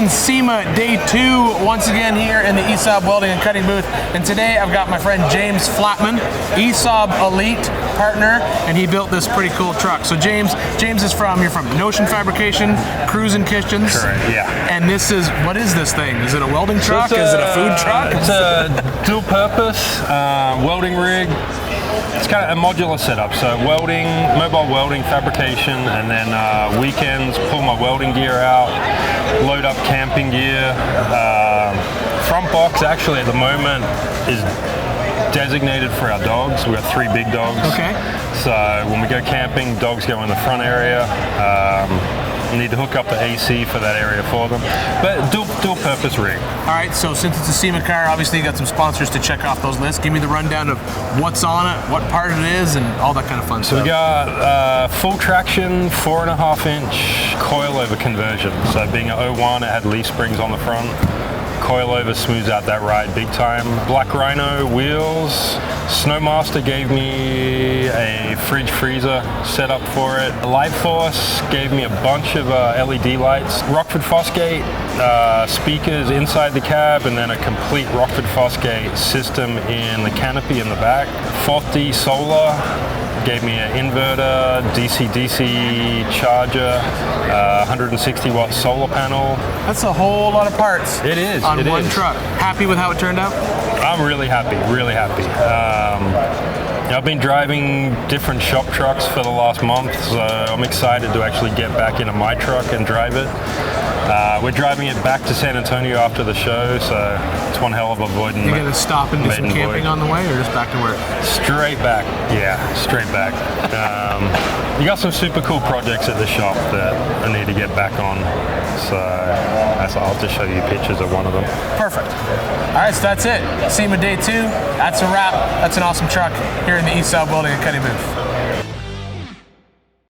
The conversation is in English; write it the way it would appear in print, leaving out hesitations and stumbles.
SEMA Day 2, once again here in the ESAB welding and cutting booth. And today I've got my friend James Flatman, ESAB Elite partner, and he built this pretty cool truck. So James is you're from Notion Fabrication, Cruisin' Kitchens. Correct, yeah. And what is this thing? Is it a welding truck? Is it a food truck? It's a dual purpose welding rig. It's kind of a modular setup, so welding, mobile welding, fabrication, and then weekends, pull my welding gear out, load up camping gear. Front box actually at the moment is designated for our dogs. We've got 3 big dogs. Okay. So when we go camping, dogs go in the front area. Need to hook up the AC for that area for them. But dual purpose rig. All right, so since it's a SEMA car, obviously you got some sponsors to check off those lists. Give me the rundown of what's on it, what part it is, and all that kind of fun stuff. So we got full traction, 4.5-inch coilover conversion. So being an 01, it had leaf springs on the front. Coilover smooths out that ride big time. Black Rhino wheels. Snowmaster gave me a fridge freezer setup for it. Light Force gave me a bunch of LED lights. Rockford Fosgate speakers inside the cab, and then a complete Rockford Fosgate system in the canopy in the back. 4D solar gave me an inverter, DC-DC charger, 160 watt solar panel. That's a whole lot of parts. It is. On one truck. Happy with how it turned out? I'm really happy, really happy. I've been driving different shop trucks for the last month, so I'm excited to actually get back into my truck and drive it. We're driving it back to San Antonio after the show, so it's one hell of a void. You gonna stop and do some camping on the way, or just back to work? Straight back, yeah, straight back. You got some super cool projects at the shop that I need to get back on, so I'll just show you pictures of one of them. Perfect. All right, so that's it. SEMA Day 2, that's a wrap. That's an awesome truck here in the ESAB Welding and Cutting booth.